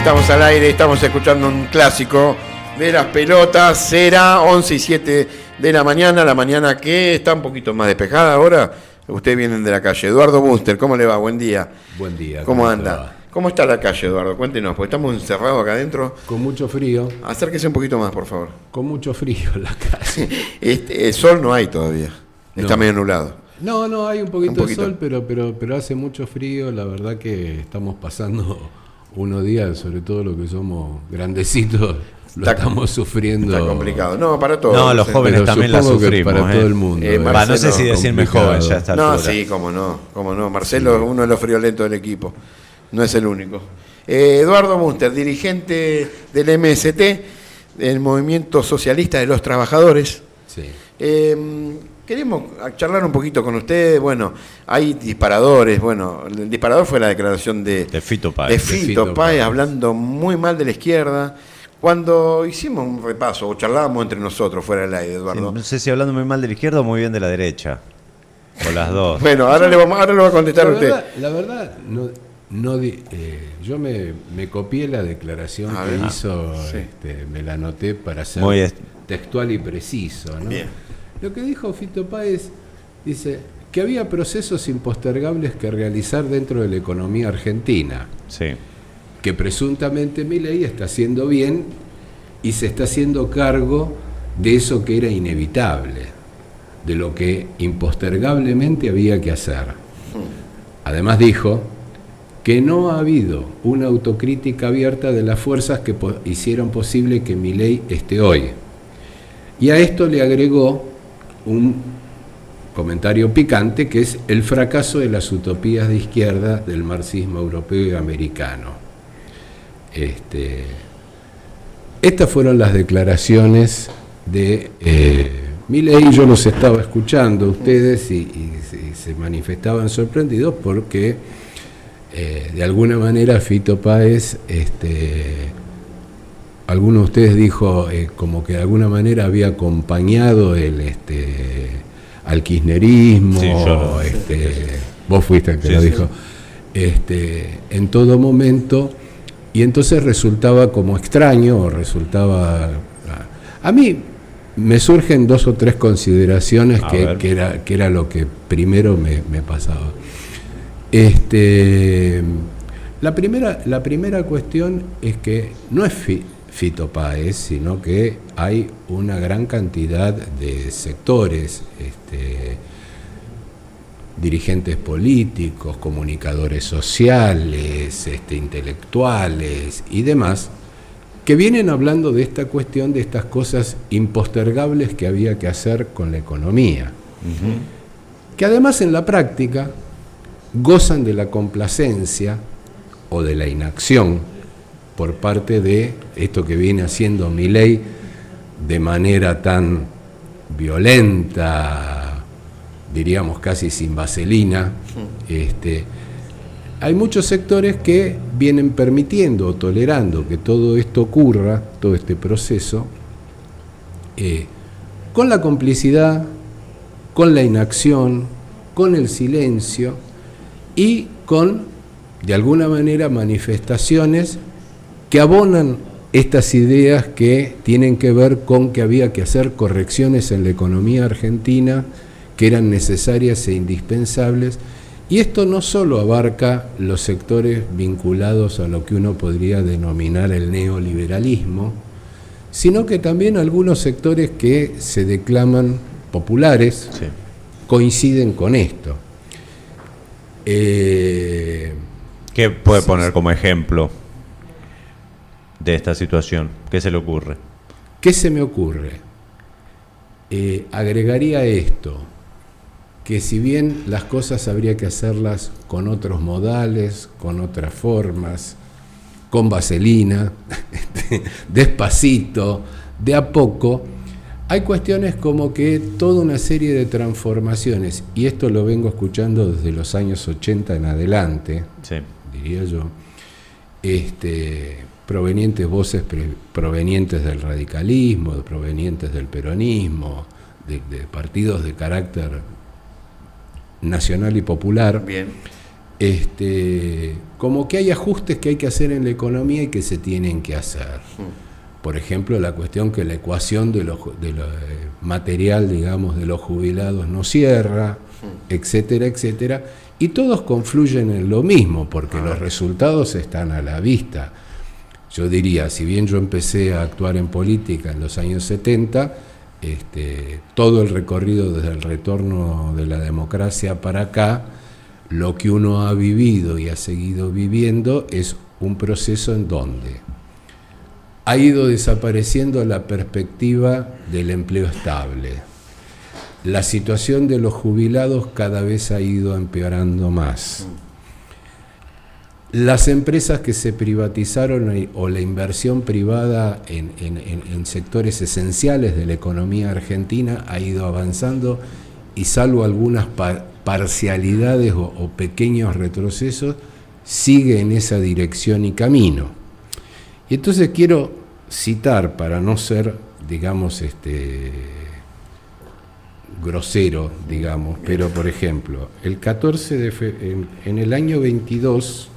Estamos al aire, estamos escuchando un clásico de las pelotas. Será 11:07 de la mañana que está un poquito más despejada ahora. Ustedes vienen de la calle. Eduardo Bunster, ¿cómo le va? Buen día. Buen día. ¿Cómo anda? ¿Cómo está la calle, Eduardo? Cuéntenos, porque estamos encerrados acá adentro. Con mucho frío. Acérquese un poquito más, por favor. Con mucho frío en la calle. El sol no hay todavía. Está medio nublado. No, hay un poquito de sol, pero hace mucho frío. La verdad que estamos pasando unos días, sobre todo los que somos grandecitos, estamos sufriendo. Está complicado. No, para todos. No, los jóvenes pero también la sufrimos. Para todo el mundo. Marcelo, no sé si decirme joven ya está. No, sí, cómo no. Marcelo es uno de los friolentos del equipo. No es el único. Eduardo Munster, dirigente del MST, el Movimiento Socialista de los Trabajadores. Sí. Queremos charlar un poquito con ustedes. Bueno, hay disparadores. Bueno, el disparador fue la declaración de Fito Páez. De Fito Páez, hablando muy mal de la izquierda. Cuando hicimos un repaso, o charlábamos entre nosotros fuera del aire, Eduardo. Sí, no sé si hablando muy mal de la izquierda o muy bien de la derecha. O las dos. Bueno, ahora lo va a contestar usted. La verdad, yo me copié la declaración que hizo, sí. Me la anoté para ser textual y preciso, ¿no? Bien. Lo que dijo Fito Páez, dice que había procesos impostergables que realizar dentro de la economía argentina. Sí. Que presuntamente Milei está haciendo bien y se está haciendo cargo de eso que era inevitable, de lo que impostergablemente había que hacer. Además dijo que no ha habido una autocrítica abierta de las fuerzas que hicieron posible que Milei esté hoy. Y a esto le agregó un comentario picante, que es el fracaso de las utopías de izquierda del marxismo europeo y americano. Estas fueron las declaraciones de Milei. Yo los estaba escuchando ustedes y se manifestaban sorprendidos porque de alguna manera Fito Páez, alguno de ustedes dijo como que de alguna manera había acompañado al kirchnerismo. Sí, yo vos fuiste el que lo dijo. En todo momento. Y entonces resultaba como extraño, o resultaba... A mí me surgen 2 o 3 consideraciones que era lo que primero me pasaba. La primera cuestión es que no es Fito Páez, sino que hay una gran cantidad de sectores, dirigentes políticos, comunicadores sociales, intelectuales y demás, que vienen hablando de esta cuestión, de estas cosas impostergables que había que hacer con la economía. Uh-huh. Que además en la práctica gozan de la complacencia o de la inacción por parte de esto que viene haciendo Milei de manera tan violenta, diríamos casi sin vaselina. Hay muchos sectores que vienen permitiendo o tolerando que todo esto ocurra, todo este proceso, con la complicidad, con la inacción, con el silencio y con, de alguna manera, manifestaciones que abonan estas ideas que tienen que ver con que había que hacer correcciones en la economía argentina que eran necesarias e indispensables, y esto no solo abarca los sectores vinculados a lo que uno podría denominar el neoliberalismo, sino que también algunos sectores que se declaman populares coinciden con esto. ¿Qué puede poner como ejemplo de esta situación? ¿Qué se le ocurre? ¿Qué se me ocurre? Agregaría esto, que si bien las cosas habría que hacerlas con otros modales, con otras formas, con vaselina, despacito, de a poco, hay cuestiones como que toda una serie de transformaciones, y esto lo vengo escuchando desde los años 80 en adelante, diría yo, voces provenientes del radicalismo, provenientes del peronismo, de partidos de carácter nacional y popular. Bien. como que hay ajustes que hay que hacer en la economía y que se tienen que hacer. Por ejemplo, la cuestión que la ecuación de lo material, digamos, de los jubilados no cierra, etcétera, etcétera, y todos confluyen en lo mismo, porque los resultados están a la vista. Yo diría, si bien yo empecé a actuar en política en los años 70, todo el recorrido desde el retorno de la democracia para acá, lo que uno ha vivido y ha seguido viviendo es un proceso en donde ha ido desapareciendo la perspectiva del empleo estable. La situación de los jubilados cada vez ha ido empeorando más. Las empresas que se privatizaron o la inversión privada en sectores esenciales de la economía argentina ha ido avanzando y salvo algunas parcialidades o pequeños retrocesos, sigue en esa dirección y camino. Y entonces quiero citar, para no ser, digamos, grosero, digamos, pero por ejemplo, el 14 de febrero, en el año 22,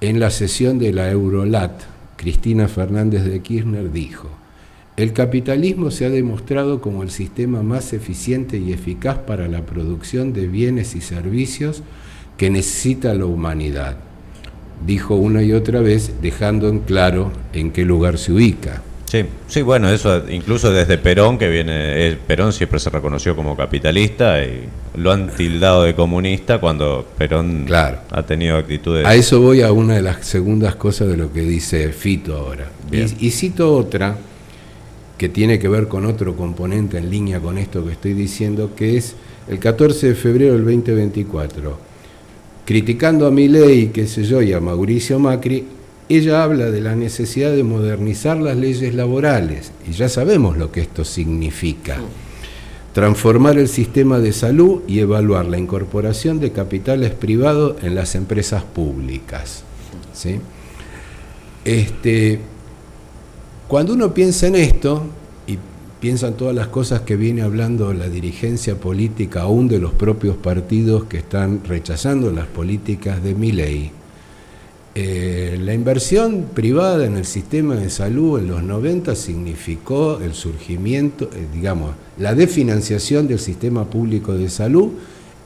en la sesión de la Eurolat, Cristina Fernández de Kirchner dijo: el capitalismo se ha demostrado como el sistema más eficiente y eficaz para la producción de bienes y servicios que necesita la humanidad. Dijo una y otra vez, dejando en claro en qué lugar se ubica. Sí, bueno, eso incluso desde Perón, que viene, Perón siempre se reconoció como capitalista y lo han tildado de comunista cuando Perón ha tenido actitudes... A eso voy, a una de las segundas cosas de lo que dice Fito ahora. Y cito otra que tiene que ver con otro componente en línea con esto que estoy diciendo, que es el 14 de febrero del 2024. Criticando a Milei, qué sé yo, y a Mauricio Macri, ella habla de la necesidad de modernizar las leyes laborales, y ya sabemos lo que esto significa. Transformar el sistema de salud y evaluar la incorporación de capitales privados en las empresas públicas. ¿Sí? Cuando uno piensa en esto, y piensa en todas las cosas que viene hablando la dirigencia política, aún de los propios partidos que están rechazando las políticas de Milei, la inversión privada en el sistema de salud en los 90 significó el surgimiento, la desfinanciación del sistema público de salud,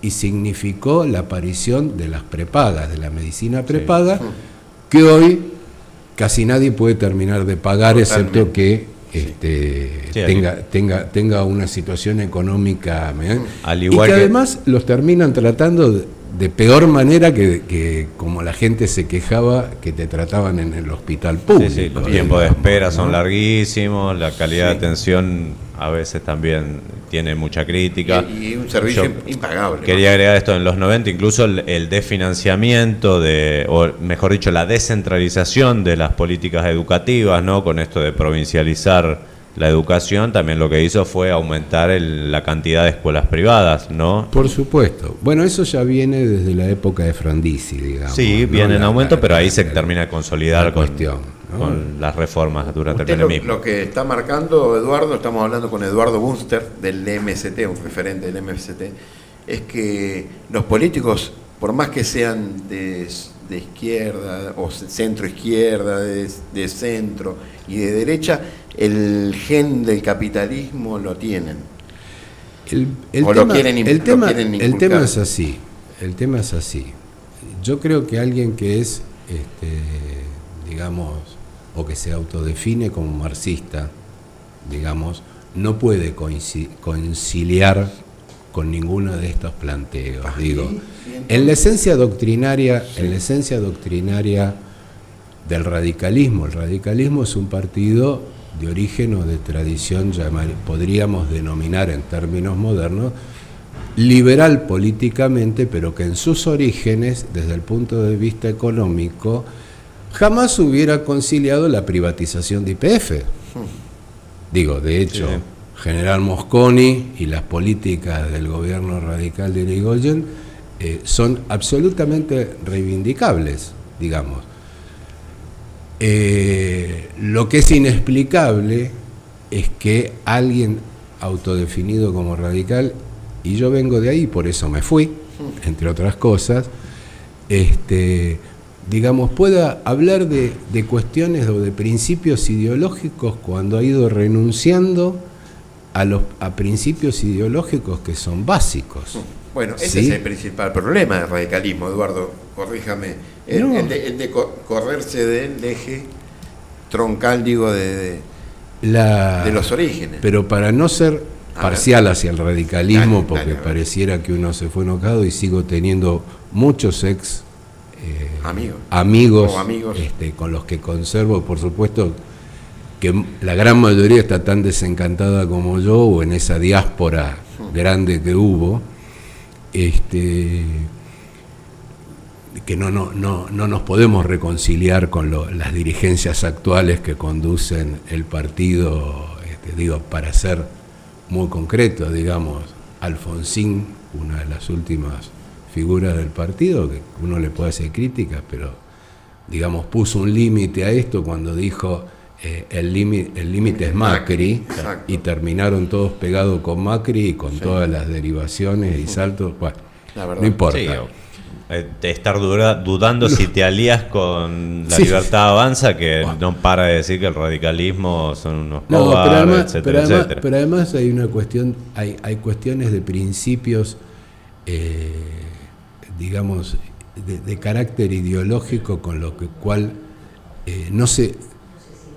y significó la aparición de las prepagas, de la medicina prepaga, que hoy casi nadie puede terminar de pagar. Totalmente. Excepto que tenga una situación económica, al igual y que además los terminan tratando de peor manera que como la gente se quejaba que te trataban en el hospital público. Los tiempos de espera son larguísimos, la calidad de atención a veces también tiene mucha crítica. Y un servicio impagable. Quería agregar esto, en los 90 incluso el desfinanciamiento, o mejor dicho, la descentralización de las políticas educativas, ¿no? Con esto de provincializar la educación, también lo que hizo fue aumentar la cantidad de escuelas privadas, ¿no? Por supuesto. Bueno, eso ya viene desde la época de Frondizi, digamos. Sí, viene en aumento, pero ahí se termina de consolidar con las reformas durante el peronismo. Lo que está marcando Eduardo, estamos hablando con Eduardo Bunster del MST, un referente del MST, es que los políticos, por más que sean de izquierda o centro izquierda, de centro y de derecha, el gen del capitalismo lo tienen. El tema es así. Yo creo que alguien que es, o que se autodefine como marxista, no puede conciliar con ninguno de estos planteos. En la esencia doctrinaria del radicalismo, el radicalismo es un partido de origen o de tradición, podríamos denominar en términos modernos, liberal políticamente, pero que en sus orígenes, desde el punto de vista económico, jamás hubiera conciliado la privatización de YPF. De hecho, General Mosconi y las políticas del gobierno radical de Irigoyen son absolutamente reivindicables, Lo que es inexplicable es que alguien autodefinido como radical, y yo vengo de ahí, por eso me fui, entre otras cosas, digamos, pueda hablar de cuestiones o de principios ideológicos cuando ha ido renunciando a principios ideológicos que son básicos. Bueno, ese ¿sí? es el principal problema del radicalismo, Eduardo, corríjame. No. El de correrse del eje troncal, digo, de los orígenes. Pero para no ser parcial hacia el radicalismo, Dale, porque dale. pareciera que uno se fue enojado, y sigo teniendo muchos amigos O amigos. con los que conservo, por supuesto que la gran mayoría está tan desencantada como yo, o en esa diáspora grande que hubo, que no nos podemos reconciliar con las dirigencias actuales que conducen el partido, para ser muy concreto, digamos, Alfonsín, una de las últimas figuras del partido, que uno le puede hacer críticas, pero digamos puso un límite a esto cuando dijo el límite es Macri, exacto. y terminaron todos pegados con Macri y con todas las derivaciones y saltos. Bueno, La verdad. no importa. Sí, de estar dudando si te alías con la Sí. Libertad Avanza, que Bueno. no para de decir que el radicalismo son unos No, cobardes, etcétera, etcétera. pero además hay una cuestión, hay cuestiones de principios, digamos, de carácter ideológico, con lo cual no sé,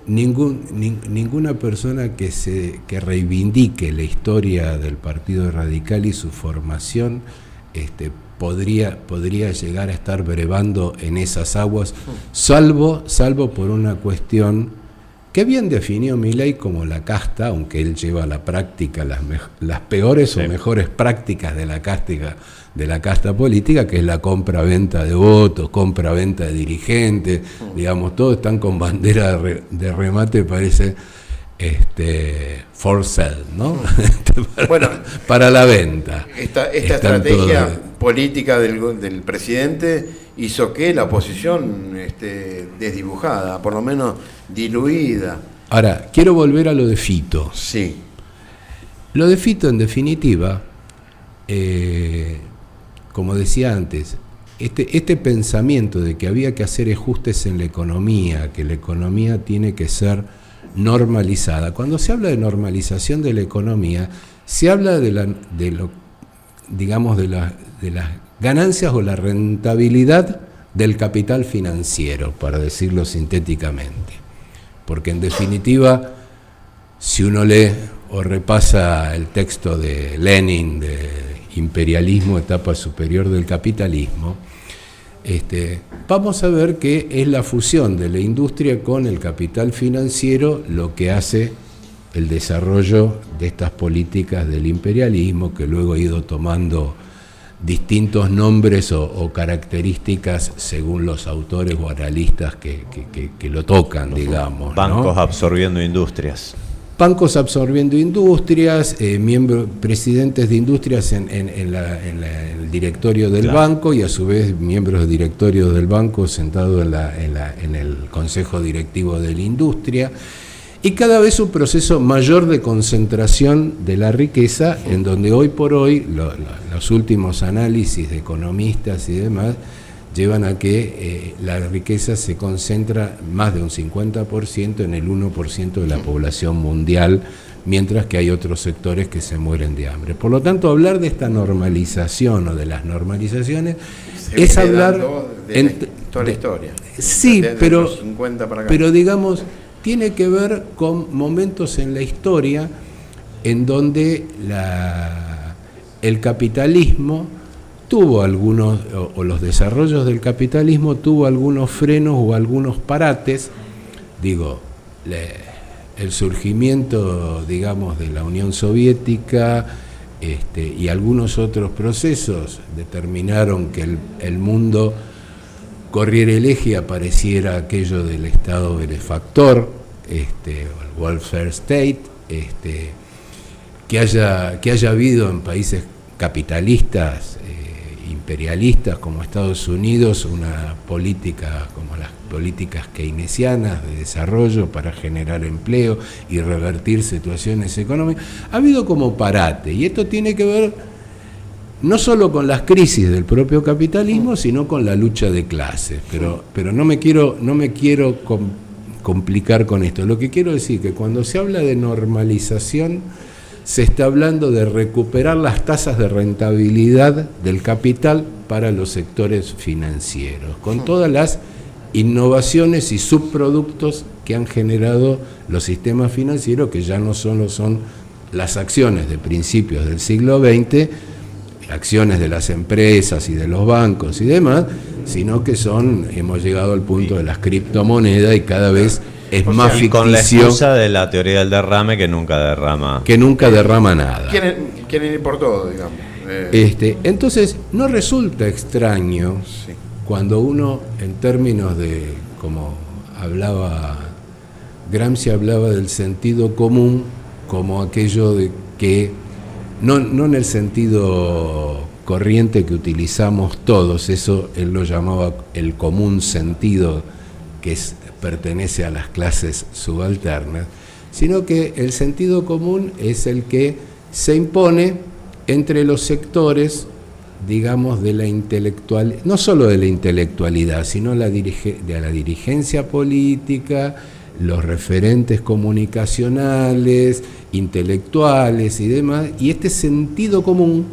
ninguna persona que reivindique la historia del Partido Radical y su formación podría llegar a estar brevando en esas aguas, salvo por una cuestión que bien definió Milei como la casta, aunque él lleva a la práctica las peores o mejores prácticas de la casta política, que es la compra-venta de votos, compra-venta de dirigentes, digamos, todos están con bandera de remate, parece for sale, ¿no? Bueno, para la venta. Esta Están estrategia todos- política del presidente hizo que la oposición desdibujada, por lo menos diluida. Ahora, quiero volver a lo de Fito. Sí. Lo de Fito, en definitiva, como decía antes, este pensamiento de que había que hacer ajustes en la economía, que la economía tiene que ser normalizada. Cuando se habla de normalización de la economía, se habla de las ganancias o la rentabilidad del capital financiero, para decirlo sintéticamente. Porque en definitiva, si uno lee o repasa el texto de Lenin, de Imperialismo, etapa superior del capitalismo, vamos a ver que es la fusión de la industria con el capital financiero lo que hace el desarrollo de estas políticas del imperialismo, que luego ha ido tomando distintos nombres o características según los autores o analistas que lo tocan, digamos, ¿no? Bancos absorbiendo industrias. Bancos absorbiendo industrias, presidentes de industrias en el directorio del Claro. banco, y a su vez miembros de directorio del banco sentados en el consejo directivo de la industria, y cada vez un proceso mayor de concentración de la riqueza, en donde hoy por hoy los últimos análisis de economistas y demás llevan a que la riqueza se concentra más de un 50% en el 1% de la población mundial, mientras que hay otros sectores que se mueren de hambre. Por lo tanto, hablar de esta normalización o de las normalizaciones Se es viene hablar dando de toda la historia. Sí, Desde pero los 50 para acá. pero digamos, tiene que ver con momentos en la historia en donde el capitalismo tuvo algunos, o los desarrollos del capitalismo tuvo algunos frenos o algunos parates. Digo, el surgimiento, digamos, de la Unión Soviética y algunos otros procesos determinaron que el mundo corriera el eje y apareciera aquello del Estado benefactor, o el welfare state, que haya habido en países capitalistas, imperialistas como Estados Unidos, una política como las políticas keynesianas de desarrollo para generar empleo y revertir situaciones económicas. Ha habido como parate, y esto tiene que ver no solo con las crisis del propio capitalismo, sino con la lucha de clases. Pero no me quiero complicar con esto. Lo que quiero decir es que cuando se habla de normalización, se está hablando de recuperar las tasas de rentabilidad del capital para los sectores financieros, con todas las innovaciones y subproductos que han generado los sistemas financieros, que ya no solo son las acciones de principios del siglo XX, acciones de las empresas y de los bancos y demás, sino que hemos llegado al punto de las criptomonedas y cada vez es más ficticio. Con la excusa de la teoría del derrame que nunca derrama. Que nunca derrama nada. Quieren ir por todo, digamos. Entonces, no resulta extraño cuando uno, en términos de, como Gramsci hablaba del sentido común, como aquello de que, no en el sentido corriente que utilizamos todos, eso él lo llamaba el común sentido, que pertenece a las clases subalternas, sino que el sentido común es el que se impone entre los sectores, digamos, de la intelectualidad, no solo de la intelectualidad, sino de la dirigencia política, los referentes comunicacionales, intelectuales y demás, y este sentido común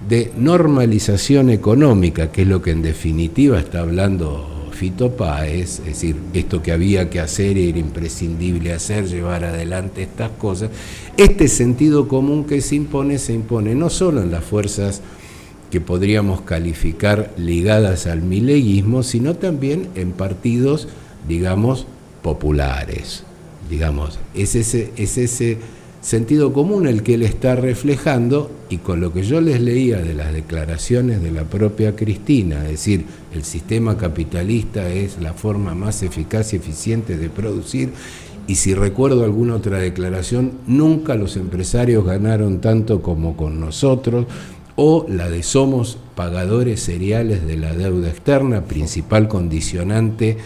de normalización económica, que es lo que en definitiva está hablando Fito Páez, es decir, esto que había que hacer, era imprescindible hacer, llevar adelante estas cosas. Este sentido común que se impone no solo en las fuerzas que podríamos calificar ligadas al mileísmo, sino también en partidos, digamos, populares. Digamos, es ese sentido común el que él está reflejando, y con lo que yo les leía de las declaraciones de la propia Cristina, es decir, el sistema capitalista es la forma más eficaz y eficiente de producir, y si recuerdo alguna otra declaración, nunca los empresarios ganaron tanto como con nosotros, o la de somos pagadores seriales de la deuda externa, principal condicionante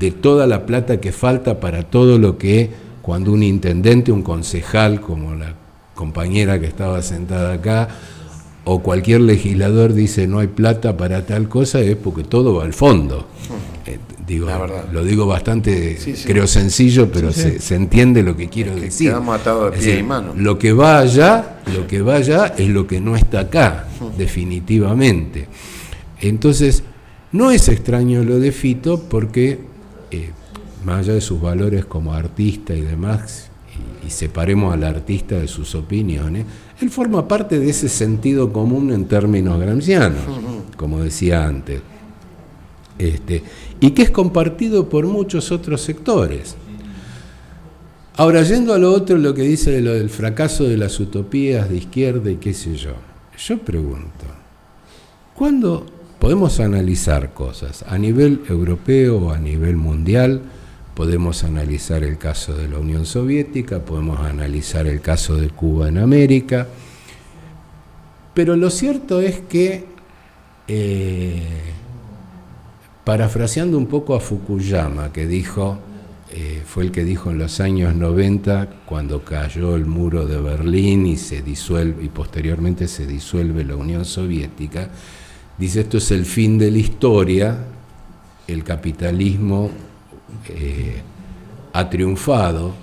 de toda la plata que falta para todo lo que cuando un intendente, un concejal, como la compañera que estaba sentada acá, o cualquier legislador dice no hay plata para tal cosa, es porque todo va al fondo. Lo digo bastante, creo sencillo, pero se entiende lo que quiero decir. Quedamos atados de pie y mano. Lo que va allá es lo que no está acá, definitivamente. Entonces, no es extraño lo de Fito, porque más allá de sus valores como artista y demás, y separemos al artista de sus opiniones, él forma parte de ese sentido común en términos gramscianos, como decía antes, y que es compartido por muchos otros sectores. Ahora, yendo a lo otro, lo que dice de lo del fracaso de las utopías de izquierda y qué sé yo pregunto, ¿cuándo podemos analizar cosas a nivel europeo o a nivel mundial? Podemos analizar el caso de la Unión Soviética, podemos analizar el caso de Cuba en América, pero lo cierto es que, parafraseando un poco a Fukuyama, que dijo, fue el que dijo en los años 90, cuando cayó el muro de Berlín y posteriormente se disuelve la Unión Soviética, dice: esto es el fin de la historia, el capitalismo ha triunfado.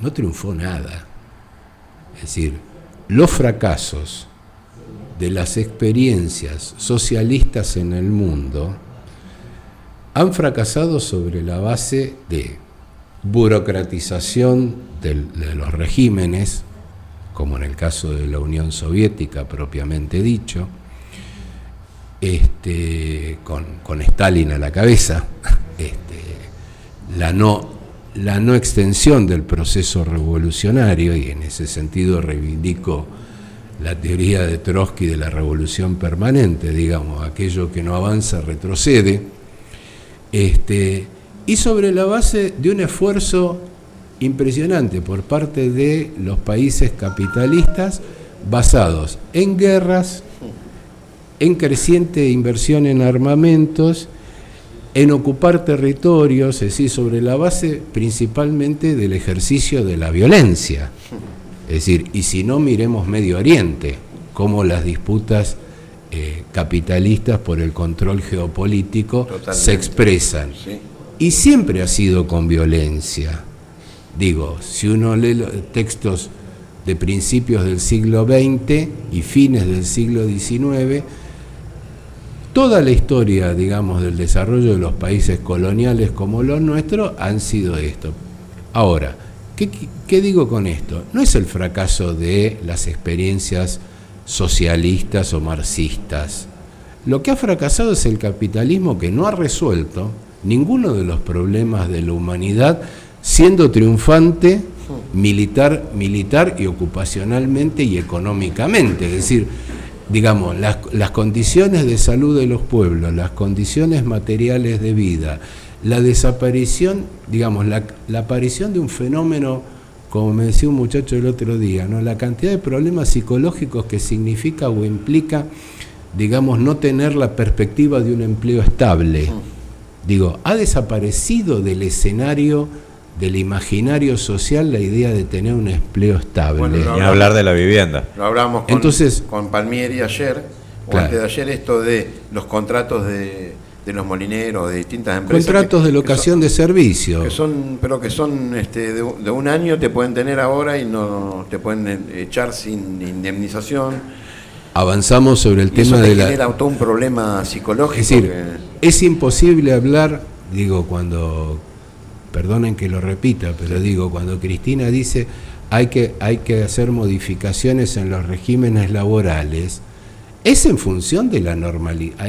No triunfó nada. Es decir, los fracasos de las experiencias socialistas en el mundo han fracasado sobre la base de burocratización de los regímenes, como en el caso de la Unión Soviética propiamente dicho, con Stalin a la cabeza, la no extensión del proceso revolucionario, y en ese sentido reivindico la teoría de Trotsky de la revolución permanente, digamos, aquello que no avanza retrocede, y sobre la base de un esfuerzo impresionante por parte de los países capitalistas basados en guerras, en creciente inversión en armamentos, en ocupar territorios, es decir, sobre la base principalmente del ejercicio de la violencia. Es decir, y si no, miremos Medio Oriente, cómo las disputas capitalistas por el control geopolítico se expresan. Sí. Y siempre ha sido con violencia. Digo, si uno lee los textos de principios del siglo XX y fines del siglo XIX, toda la historia, digamos, del desarrollo de los países coloniales como los nuestros han sido esto. Ahora, ¿qué digo con esto? No es el fracaso de las experiencias socialistas o marxistas. Lo que ha fracasado es el capitalismo, que no ha resuelto ninguno de los problemas de la humanidad, siendo triunfante militar y ocupacionalmente y económicamente. Es decir, digamos, las condiciones de salud de los pueblos, las condiciones materiales de vida, la desaparición, digamos, la aparición de un fenómeno, como me decía un muchacho el otro día, ¿no? La cantidad de problemas psicológicos que significa o implica, digamos, no tener la perspectiva de un empleo estable. Digo, ha desaparecido del escenario, del imaginario social, la idea de tener un empleo estable. Bueno, Ni hablar de la vivienda. Lo hablamos con Palmieri ayer, o claro, antes de ayer, esto de los contratos de los molineros, de distintas empresas. Contratos de locación de servicio. Que son de un año, te pueden tener ahora y no te pueden echar sin indemnización. Avanzamos sobre el tema de la... genera todo un problema psicológico. Es decir, es imposible hablar, digo, cuando... Perdonen que lo repita, pero digo, cuando Cristina dice hay que hacer modificaciones en los regímenes laborales, es en función de la normalidad.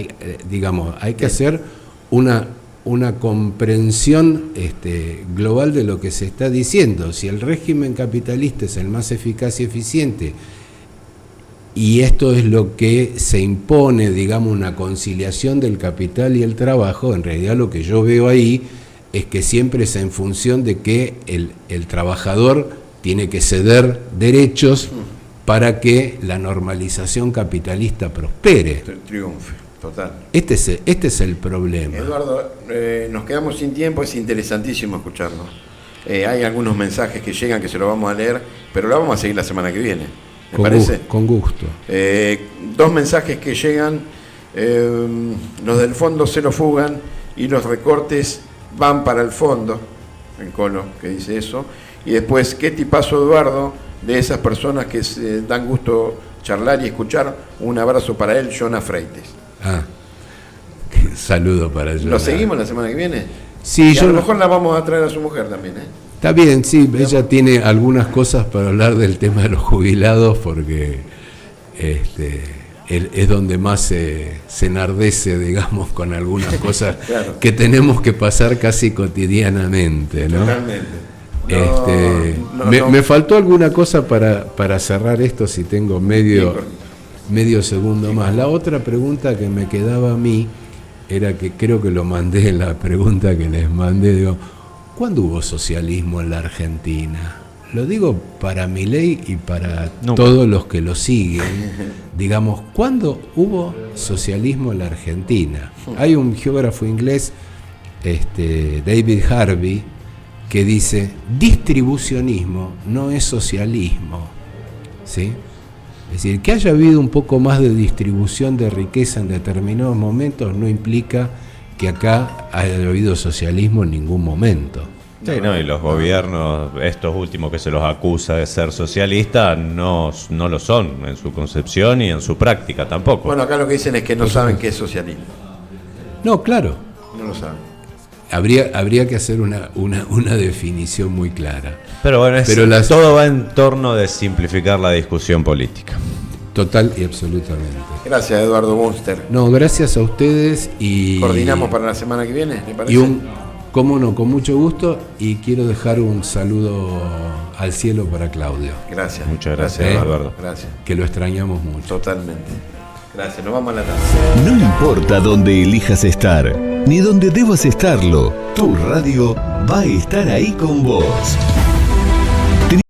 Digamos, hay que hacer una comprensión global de lo que se está diciendo. Si el régimen capitalista es el más eficaz y eficiente, y esto es lo que se impone, digamos, una conciliación del capital y el trabajo, en realidad lo que yo veo ahí es que siempre es en función de que el trabajador tiene que ceder derechos para que la normalización capitalista prospere. Triunfe, total. Este es el problema. Eduardo, nos quedamos sin tiempo, es interesantísimo escucharnos. Hay algunos mensajes que llegan que se los vamos a leer, pero lo vamos a seguir la semana que viene. ¿Me parece? Con gusto. 2 mensajes que llegan, los del fondo se lo fugan y los recortes van para el fondo, en Colo, que dice eso. Y después, qué tipazo Eduardo, de esas personas que se dan gusto charlar y escuchar. Un abrazo para él, Jonah Freites. Saludo para Jonah. ¿Lo seguimos la semana que viene? Sí, a lo mejor la vamos a traer a su mujer también, Está bien, sí, ella tiene algunas cosas para hablar del tema de los jubilados, porque es donde más se enardece, digamos, con algunas cosas claro, que tenemos que pasar casi cotidianamente, ¿no? Totalmente. Me faltó alguna cosa para cerrar esto, si tengo medio segundo más. La otra pregunta que me quedaba a mí era, que creo que lo mandé en la pregunta que les mandé, digo, ¿cuándo hubo socialismo en la Argentina? Lo digo para Milei y para todos los que lo siguen. Digamos, ¿cuándo hubo socialismo en la Argentina? Hay un geógrafo inglés, David Harvey, que dice, distribucionismo no es socialismo, ¿sí? Es decir, que haya habido un poco más de distribución de riqueza en determinados momentos no implica que acá haya habido socialismo en ningún momento. Sí, no, y los gobiernos, estos últimos que se los acusa de ser socialistas, no lo son en su concepción y en su práctica tampoco. Bueno, acá lo que dicen es que no saben qué es socialismo. No, claro. No lo saben. Habría que hacer una definición muy clara. Pero bueno, todo va en torno de simplificar la discusión política. Total y absolutamente. Gracias, Eduardo Bunster. No, gracias a ustedes y... ¿Coordinamos para la semana que viene, le parece? Cómo no, con mucho gusto, y quiero dejar un saludo al cielo para Claudio. Gracias. Muchas gracias, Eduardo. Gracias. Que lo extrañamos mucho. Totalmente. Gracias, nos vamos a la tarde. No importa dónde elijas estar, ni dónde debas estarlo, tu radio va a estar ahí con vos.